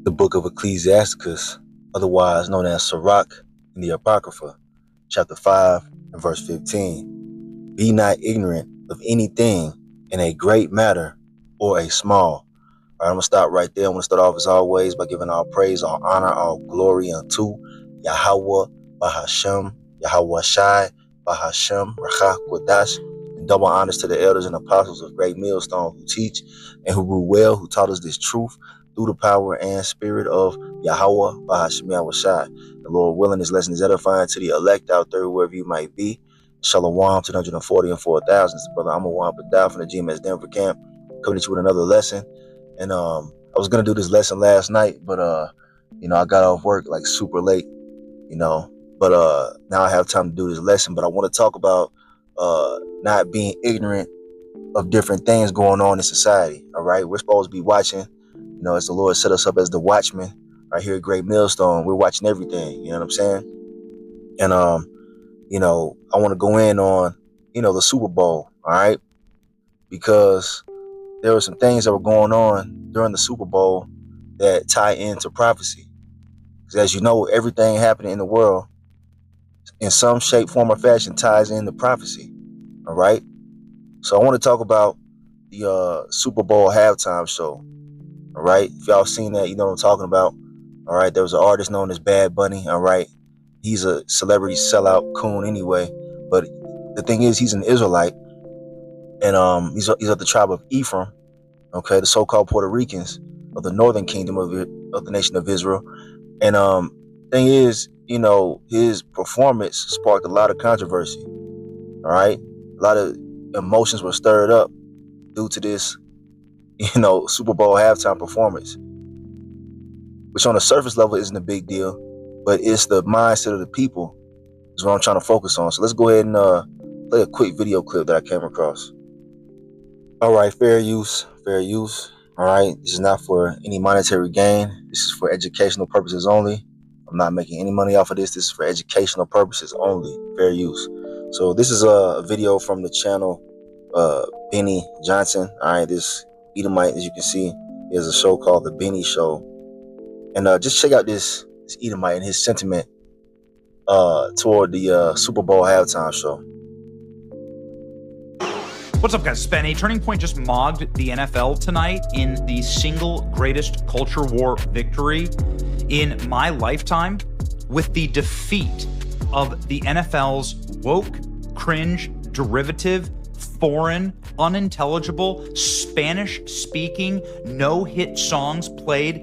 The book of Ecclesiasticus, otherwise known as Sirach in the Apocrypha, chapter 5 and verse 15. Be not ignorant of anything in a great matter or a small. All right, I'm going to stop right there. I'm going to start off as always by giving all praise, all honor, all glory unto Yahweh, Bahashem, Yahweh Shai, Bahashem, Rachah, Kodash, and double honors to the elders and apostles of Great Millstone who teach and who rule well, who taught us this truth through the power and spirit of Yahweh, Bahashem, Yahweh Shai. The Lord willing, this lesson is edifying to the elect out there, wherever you might be. Shalom to 140 and 4,000. Brother Amawam Padah from the GMS Denver camp, coming to you with another lesson. And I was gonna do this lesson last night, but I got off work like super late, but now I have time to do this lesson. But I want to talk about not being ignorant of different things going on in society. All right, we're supposed to be watching, as the Lord set us up as the watchmen right here at Great Millstone. We're watching everything, you know what I'm saying? And I want to go in on the Super Bowl, all right, because there were some things that were going on during the Super Bowl that tie into prophecy. Because as you know, everything happening in the world in some shape, form, or fashion ties into prophecy. All right. So I want to talk about the Super Bowl halftime show. All right. If y'all seen that, you know what I'm talking about. All right. There was an artist known as Bad Bunny. All right. He's a celebrity sellout coon anyway. But the thing is, he's an Israelite. And he's of the tribe of Ephraim, okay, the so-called Puerto Ricans of the northern kingdom of the nation of Israel. And thing is, his performance sparked a lot of controversy. All right, a lot of emotions were stirred up due to this, Super Bowl halftime performance, which on the surface level isn't a big deal, but it's the mindset of the people is what I'm trying to focus on. So let's go ahead and play a quick video clip that I came across. All right, fair use. All right, this is not for any monetary gain. This is for educational purposes only. I'm not making any money off of this. This is for educational purposes only. Fair use. So this is a video from the channel Benny Johnson. All right, this Edomite, as you can see, he has a show called The Benny Show. And just check out this Edomite and his sentiment toward the Super Bowl halftime show. What's up, guys? Spenny. Turning Point just mogged the NFL tonight in the single greatest culture war victory in my lifetime with the defeat of the NFL's woke, cringe, derivative, foreign, unintelligible, Spanish-speaking, no-hit songs played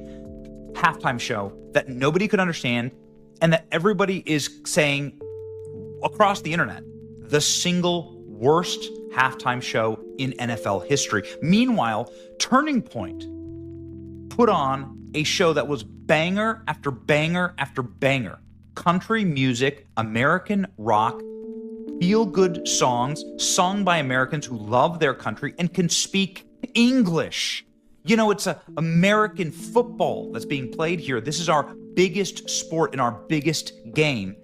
halftime show that nobody could understand and that everybody is saying across the internet, the single worst halftime show in NFL history. Meanwhile, Turning Point put on a show that was banger after banger after banger. Country music, American rock, feel-good songs sung by Americans who love their country and can speak English. It's American football that's being played here. This is our biggest sport and our biggest game.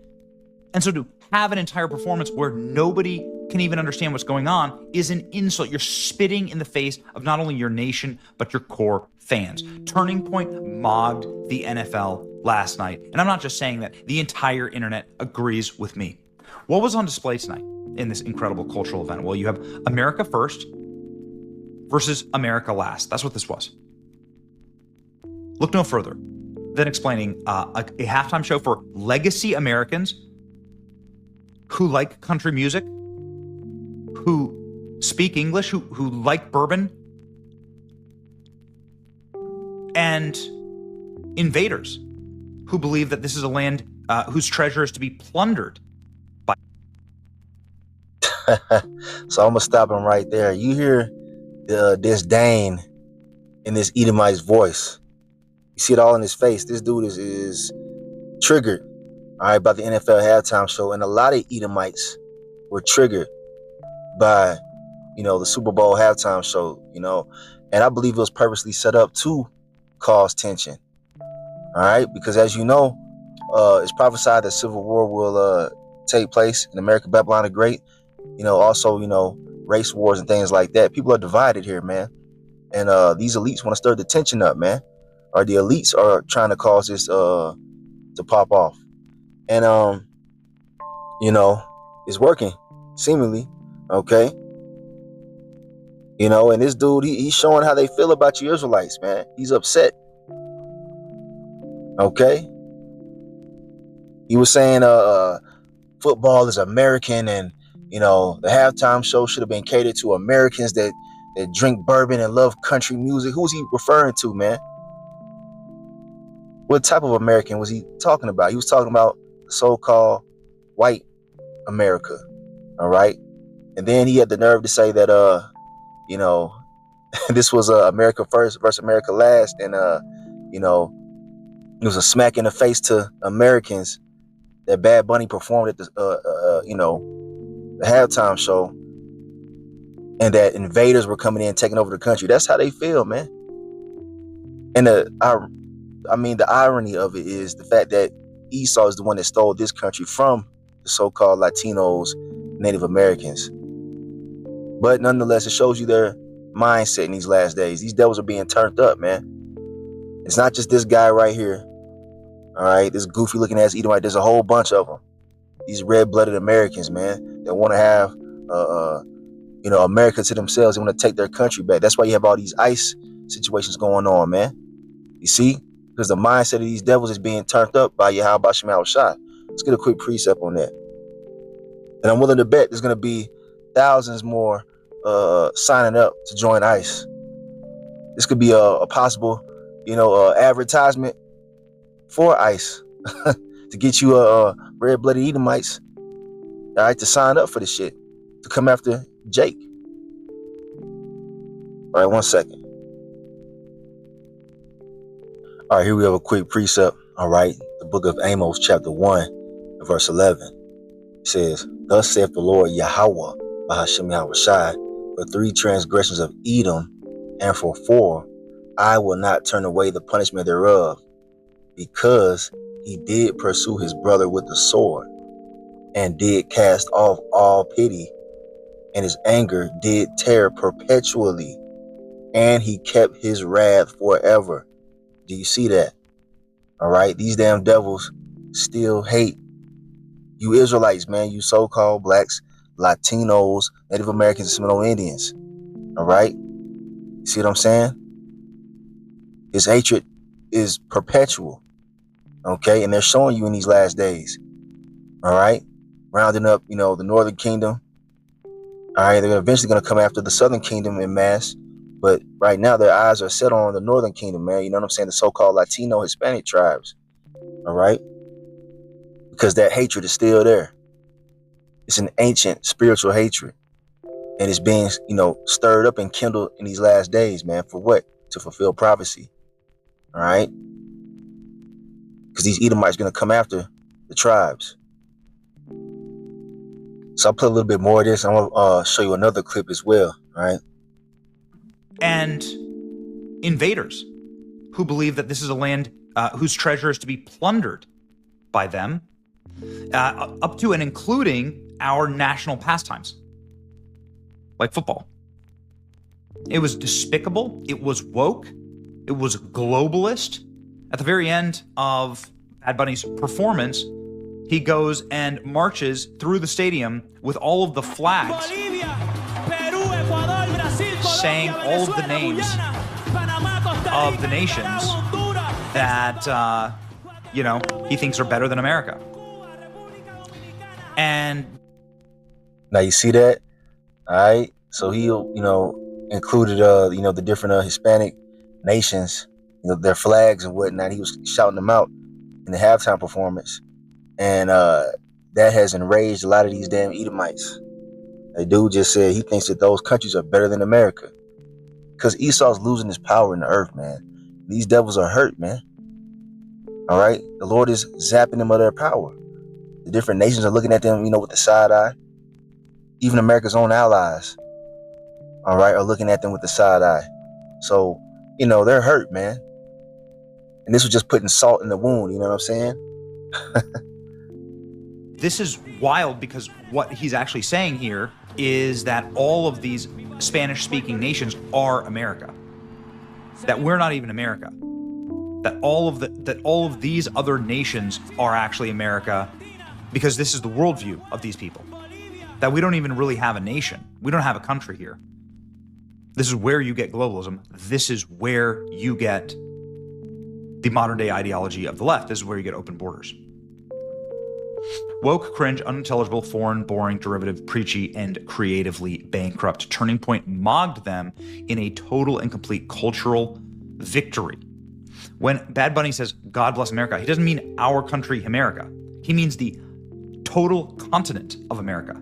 And so to have an entire performance where nobody can even understand what's going on is an insult. You're spitting in the face of not only your nation, but your core fans. Turning Point mogged the NFL last night. And I'm not just saying that. The entire internet agrees with me. What was on display tonight in this incredible cultural event? Well, you have America First versus America Last. That's what this was. Look no further than explaining a halftime show for legacy Americans who like country music, who speak English, who like bourbon, and invaders who believe that this is a land whose treasure is to be plundered by. So I'm going to stop him right there. You hear the disdain in this Edomite's voice. You see it all in his face. This dude is triggered, all right, by the NFL halftime show. And a lot of Edomites were triggered by, the Super Bowl halftime show, and I believe it was purposely set up to cause tension. All right, because as you know, it's prophesied that civil war will take place in America, Babylon the Great. Also, race wars and things like that. People are divided here, man. And these elites want to stir the tension up, man. Or the elites are trying to cause this to pop off. And it's working, seemingly. Okay. And this dude, he's showing how they feel about you Israelites, man. He's upset. Okay. He was saying football is American, and the halftime show should have been catered to Americans that drink bourbon and love country music. Who's he referring to, man? What type of American was he talking about? He was talking about the so-called white America. All right. And then he had the nerve to say that this was America first versus America last, and it was a smack in the face to Americans that Bad Bunny performed at the the halftime show, and that invaders were coming in taking over the country. That's how they feel, man. And the irony of it is the fact that Esau is the one that stole this country from the so-called Latinos, Native Americans. But nonetheless, it shows you their mindset in these last days. These devils are being turned up, man. It's not just this guy right here. All right, this goofy looking ass Edomite. There's a whole bunch of them. These red-blooded Americans, man, that want to have America to themselves. They want to take their country back. That's why you have all these ICE situations going on, man. You see? Because the mindset of these devils is being turned up by Yahweh Shema Shai. Let's get a quick precept on that. And I'm willing to bet there's going to be thousands more signing up to join ICE. This could be a possible, advertisement for ICE to get you red-blooded Edomites, all right, to sign up for this shit, to come after Jake. All right, 1 second. All right, here we have a quick precept. All right, the book of Amos, chapter 1, verse 11. It says, "Thus saith the Lord Yahweh, Bahashem Yahushai, for 3 transgressions of Edom, and for 4, I will not turn away the punishment thereof, because he did pursue his brother with the sword, and did cast off all pity, and his anger did tear perpetually, and he kept his wrath forever." Do you see that? All right, these damn devils still hate you Israelites, man. You so-called blacks, Latinos, Native Americans, and Seminole Indians. All right, you see what I'm saying? His hatred is perpetual. Okay, and they're showing you in these last days. All right, rounding up, the Northern Kingdom. All right, they're eventually going to come after the Southern Kingdom en masse. But right now, their eyes are set on the Northern Kingdom, man. You know what I'm saying? The so-called Latino, Hispanic tribes. All right? Because that hatred is still there. It's an ancient spiritual hatred. And it's being, stirred up and kindled in these last days, man. For what? To fulfill prophecy. All right? Because these Edomites are going to come after the tribes. So I'll play a little bit more of this. I'm going to show you another clip as well. All right? And invaders who believe that this is a land whose treasure is to be plundered by them, up to and including our national pastimes, like football. It was despicable. It was woke. It was globalist. At the very end of Bad Bunny's performance, he goes and marches through the stadium with all of the flags, saying all of the names of the nations that, he thinks are better than America. And now you see that? All right. So he, included, the different Hispanic nations, their flags and whatnot. He was shouting them out in the halftime performance. And that has enraged a lot of these damn Edomites. The dude just said he thinks that those countries are better than America. Because Esau's losing his power in the earth, man. These devils are hurt, man. All right? The Lord is zapping them of their power. The different nations are looking at them, with the side eye. Even America's own allies, all right, are looking at them with the side eye. So, they're hurt, man. And this was just putting salt in the wound, you know what I'm saying? This is wild, because what he's actually saying here is that all of these Spanish-speaking nations are America. that we're not even America, that all of these other nations are actually America, because this is the worldview of these people, that we don't even really have a nation. We don't have a country here. This is where you get globalism. This is where you get the modern day ideology of the left. This is where you get open borders. Woke, cringe, unintelligible, foreign, boring, derivative, preachy, and creatively bankrupt. Turning Point mocked them in a total and complete cultural victory. When Bad Bunny says, God bless America, he doesn't mean our country, America. He means the total continent of America.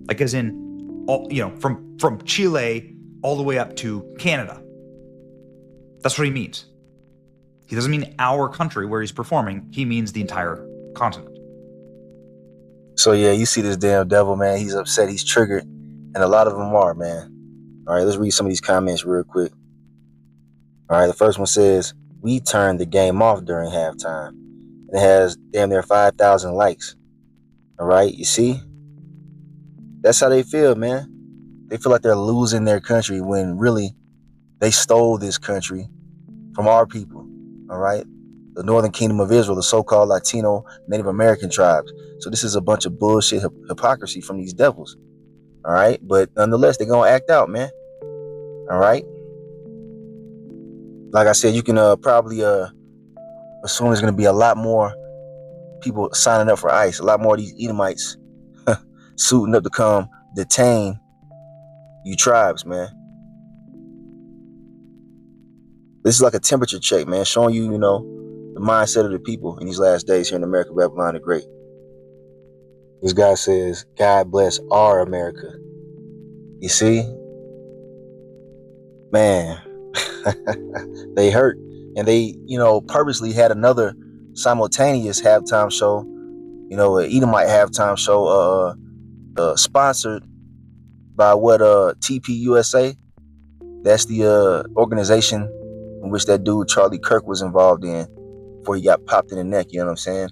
Like as in, all, from Chile all the way up to Canada. That's what he means. He doesn't mean our country where he's performing. He means the entire continent. So yeah, you see this damn devil, man. He's upset. He's triggered. And a lot of them are, man. All right, let's read some of these comments real quick. All right, the first one says, we turned the game off during halftime. And it has damn near 5,000 likes. All right, you see? That's how they feel, man. They feel like they're losing their country when really they stole this country from our people. All right? The Northern Kingdom of Israel, the so-called Latino Native American tribes. So this is a bunch of bullshit hypocrisy from these devils. All right? But nonetheless, they're going to act out, man. All right? Like I said, you can probably assume there's going to be a lot more people signing up for ICE. A lot more of these Edomites suiting up to come detain you tribes, man. This is like a temperature check, man, showing you, the mindset of the people in these last days here in America, Babylon the Great. This guy says, God bless our America. You see? Man, they hurt. And they, purposely had another simultaneous halftime show, an Edomite halftime show, sponsored by TPUSA. That's the organization in which that dude Charlie Kirk was involved in before he got popped in the neck, you know what I'm saying?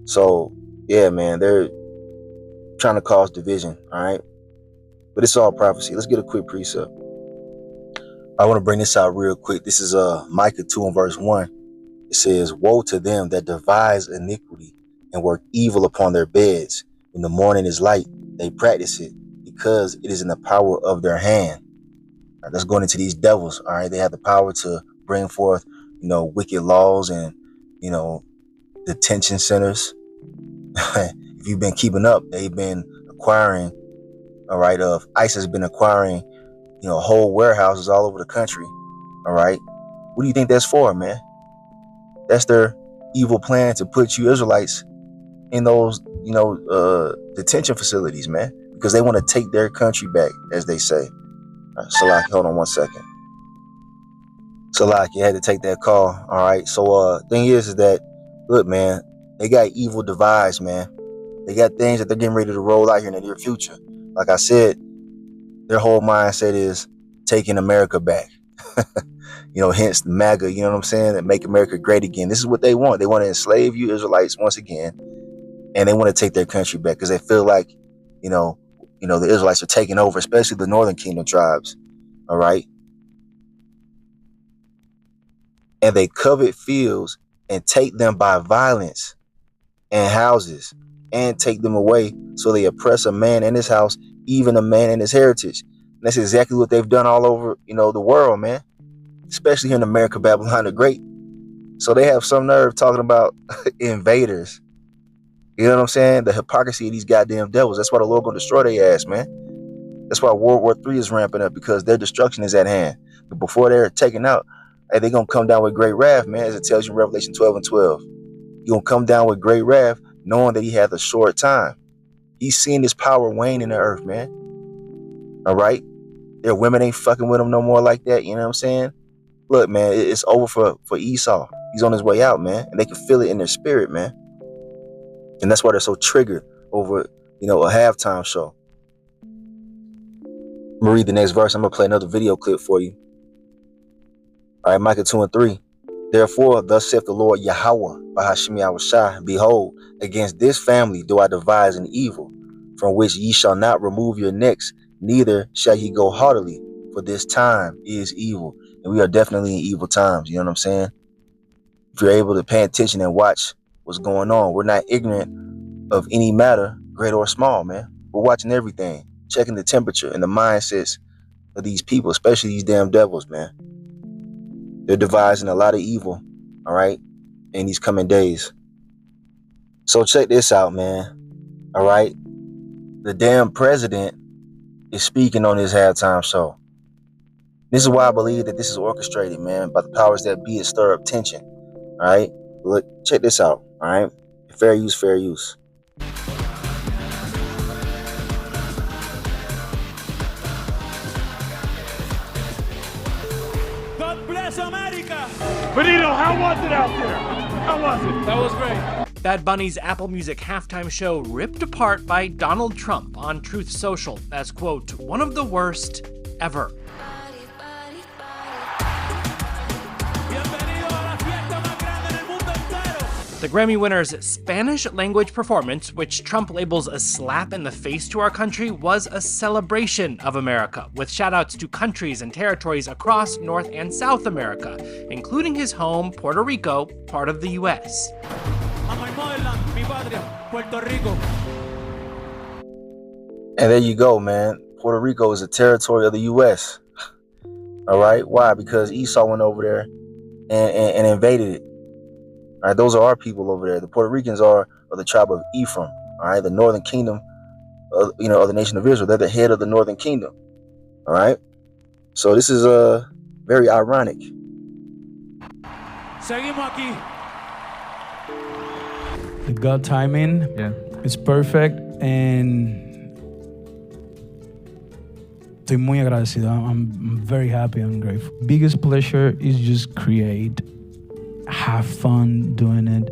So, yeah, man, they're trying to cause division, all right? But it's all prophecy. Let's get a quick precept. I want to bring this out real quick. This is Micah 2 and verse 1. It says, woe to them that devise iniquity and work evil upon their beds. When the morning is light, they practice it because it is in the power of their hand. All right, let's go into these devils. All right, they have the power to bring forth, wicked laws and, detention centers. If you've been keeping up, they've been acquiring, all right, ICE has been acquiring, whole warehouses all over the country. All right. What do you think that's for, man? That's their evil plan to put you Israelites in those, detention facilities, man, because they want to take their country back, as they say. All right, Salaki, hold on one second. Salaki, you had to take that call. All right. So, thing is that, look, man, they got evil devised, man. They got things that they're getting ready to roll out here in the near future. Like I said, their whole mindset is taking America back. Hence MAGA, you know what I'm saying? And make America great again. This is what they want. They want to enslave you Israelites once again. And they want to take their country back because they feel like, the Israelites are taking over, especially the Northern Kingdom tribes. All right. And they covet fields and take them by violence and houses and take them away. So they oppress a man and his house, even a man and his heritage. And that's exactly what they've done all over, the world, man. Especially here in America, Babylon the Great. So they have some nerve talking about invaders. You know what I'm saying? The hypocrisy of these goddamn devils. That's why the Lord gonna destroy their ass, man. That's why World War III is ramping up, because their destruction is at hand. But before they're taken out, hey, they're gonna come down with great wrath, man, as it tells you in Revelation 12 and 12. You're gonna come down with great wrath, knowing that he has a short time. He's seeing his power wane in the earth, man. All right? Their women ain't fucking with him no more like that, you know what I'm saying? Look, man, it's over for Esau. He's on his way out, man. And they can feel it in their spirit, man. And that's why they're so triggered over, a halftime show. I'm going to read the next verse. I'm going to play another video clip for you. All right, Micah 2 and 3. Therefore, thus saith the Lord Yahweh, Bahashim Yahushai, behold, against this family do I devise an evil, from which ye shall not remove your necks, neither shall ye go haughtily, for this time is evil. And we are definitely in evil times. You know what I'm saying? If you're able to pay attention and watch what's going on, we're not ignorant of any matter, great or small, man. We're watching everything, checking the temperature and the mindsets of these people, especially these damn devils, man. They're devising a lot of evil, all right, in these coming days. So check this out, man. All right. The damn president is speaking on his halftime show. This is why I believe that this is orchestrated, man, by the powers that be to stir up tension. All right. Look, check this out. All right. Fair use, fair use. God bless America. Benito, how was it out there? How was it? That was great. Bad Bunny's Apple Music halftime show ripped apart by Donald Trump on Truth Social as, quote, one of the worst ever. The Grammy winner's Spanish language performance, which Trump labels a slap in the face to our country, was a celebration of America, with shoutouts to countries and territories across North and South America, including his home, Puerto Rico, part of the U.S. And there you go, man. Puerto Rico is a territory of the U.S. All right. Why? Because Esau went over there and invaded it. All right. Those are our people over there. The Puerto Ricans are the tribe of Ephraim. All right. The northern kingdom, of the nation of Israel. They're the head of the northern kingdom. All right. So this is very ironic. Seguimos aquí. The God timing is perfect, and estoy muy agradecido. I'm very happy and grateful. Biggest pleasure is just create, have fun doing it,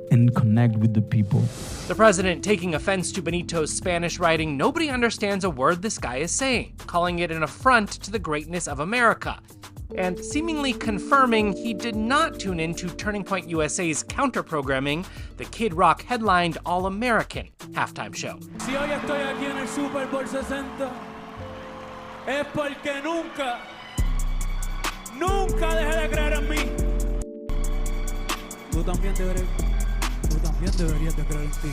and connect with the people. The president taking offense to Benito's Spanish writing, nobody understands a word this guy is saying, calling it an affront to the greatness of America, and seemingly confirming he did not tune into Turning Point USA's counter-programming, the Kid Rock headlined All-American halftime show. Si hoy estoy aquí en el Super Bowl 60, es porque nunca dejé de creer en mí. Tú también deberías de creer en ti.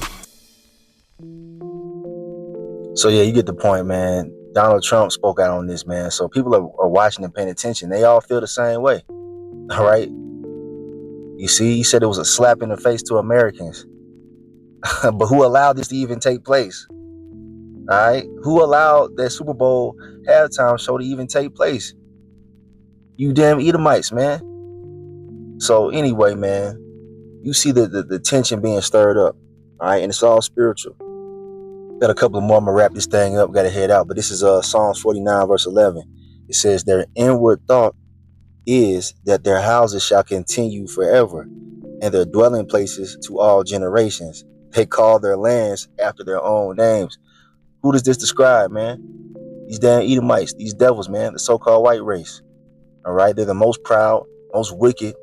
So yeah, you get the point, man. Donald Trump spoke out on this, man. So people are watching and paying attention. They all feel the same way. All right. You see, he said it was a slap in the face to Americans. But who allowed this to even take place? All right. Who allowed that Super Bowl halftime show to even take place? You damn Edomites, man. So anyway, man, you see the tension being stirred up. All right. And it's all spiritual. Got a couple more. I'm going to wrap this thing up. Got to head out. But this is Psalms 49, verse 11. It says, their inward thought is that their houses shall continue forever, and their dwelling places to all generations. They call their lands after their own names. Who does this describe, man? These damn Edomites, these devils, man, the so-called white race. All right. They're the most proud, most wicked,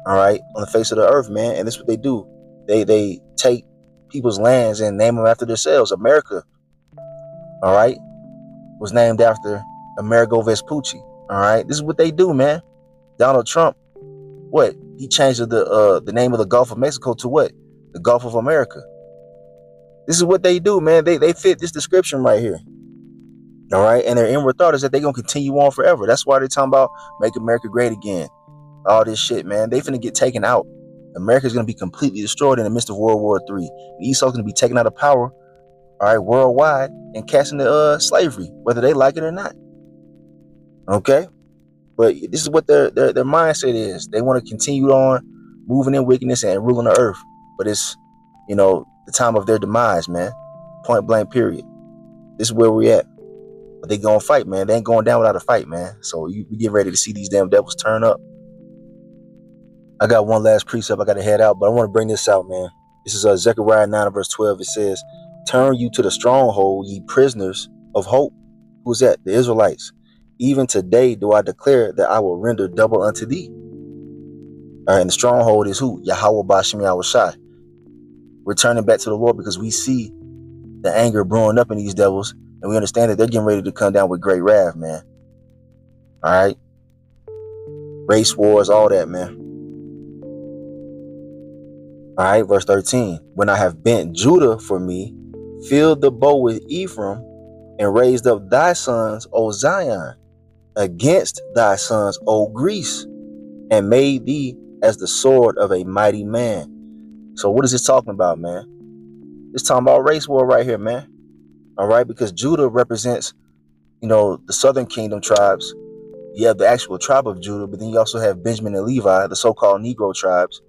all right, on the face of the earth, man. And this is what they do. They take people's lands and name them after themselves. America, all right, was named after Amerigo Vespucci. All right, this is what they do, man. Donald Trump, what? He changed the name of the Gulf of Mexico to what? The Gulf of America. This is what they do, man. They fit this description right here. All right, and their inward thought is that they're gonna continue on forever. That's why they're talking about make America great again. All this shit, man. They finna get taken out. America's going to be completely destroyed in the midst of World War III. Esau's going to be taken out of power, all right, worldwide, and cast into slavery, whether they like it or not. Okay? But this is what their mindset is. They want to continue on moving in wickedness and ruling the earth. But it's, the time of their demise, man. Point blank, period. This is where we're at. But they going to fight, man. They ain't going down without a fight, man. So we get ready to see these damn devils turn up. I got one last precept. I got to head out, but I want to bring this out, man. This is Zechariah 9 verse 12. It says, turn you to the stronghold, ye prisoners of hope. Who's that? The Israelites. Even today do I declare that I will render double unto thee. All right, and the stronghold is who? Yahweh Ba'Shem Yahushai. We're turning back to the Lord because we see the anger brewing up in these devils, and we understand that they're getting ready to come down with great wrath, man. All right. race wars, all that, man. All right, verse 13. When I have bent Judah for me, filled the bow with Ephraim, and raised up thy sons, O Zion, against thy sons, O Greece, and made thee as the sword of a mighty man. So what is this talking about, man? It's talking about race war right here, man. All right, because Judah represents, the southern kingdom tribes. You have the actual tribe of Judah, but then you also have Benjamin and Levi, the so-called Negro tribes.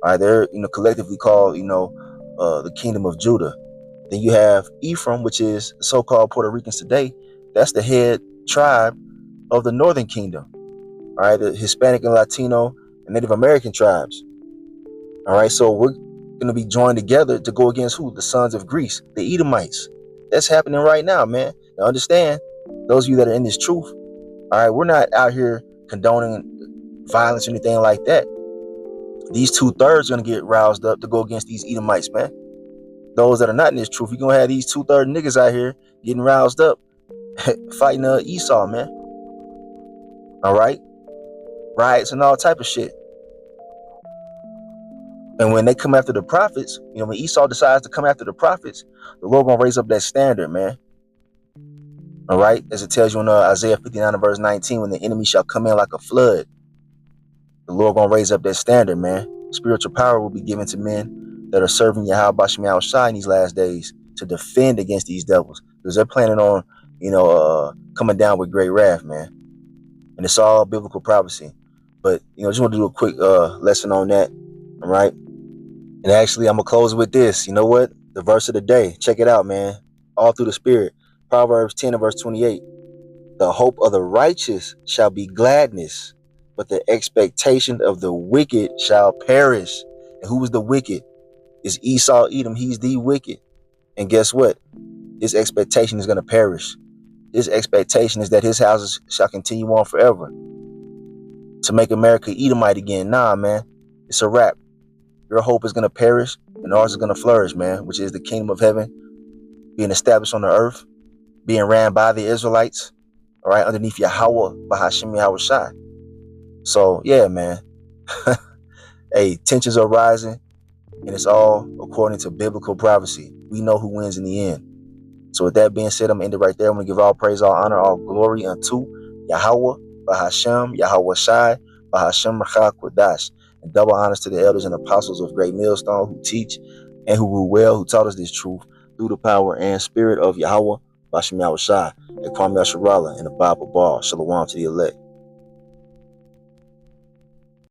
All right, they're collectively called the kingdom of Judah. Then you have Ephraim, which is the so-called Puerto Ricans today. That's the head tribe of the northern kingdom. All right, the Hispanic and Latino and Native American tribes. All right, so we're going to be joined together to go against who? The sons of Greece, the Edomites. That's happening right now, man. Now understand, those of you that are in this truth, all right, we're not out here condoning violence or anything like that. These 2/3 are going to get roused up to go against these Edomites, man. Those that are not in this truth, you're going to have these 2/3 niggas out here getting roused up, fighting Esau, man. All right? Riots and all type of shit. And when they come after the prophets, when Esau decides to come after the prophets, the Lord going to raise up that standard, man. All right? As it tells you in Isaiah 59 and verse 19, when the enemy shall come in like a flood, the Lord going to raise up that standard, man. Spiritual power will be given to men that are serving Yahweh Bashim Yahushua in these last days to defend against these devils. Because they're planning on, coming down with great wrath, man. And it's all biblical prophecy. But, just want to do a quick lesson on that. All right? And actually, I'm going to close with this. You know what? The verse of the day. Check it out, man. All through the Spirit. Proverbs 10 and verse 28. The hope of the righteous shall be gladness, but the expectation of the wicked shall perish. And who is the wicked? It's Esau, Edom. He's the wicked. And guess what? His expectation is going to perish. His expectation is that his houses shall continue on forever. To make America Edomite again. Nah, man. It's a wrap. Your hope is going to perish and ours is going to flourish, man, which is the kingdom of heaven being established on the earth, being ran by the Israelites, all right, underneath Yahweh, Bahashim Yahushai. So, yeah, man. Hey, tensions are rising, and it's all according to biblical prophecy. We know who wins in the end. So with that being said, I'm going to end it right there. I'm going to give all praise, all honor, all glory unto Yahweh, Bahashim, Yahweh Shai, Bahashim Rachak Wadash. And double honors to the elders and apostles of Great Millstone who teach and who rule well, who taught us this truth through the power and spirit of Yahweh, Bashim Yahushai, and Kwame Asharala in the Bible Bar. Shalom to the elect.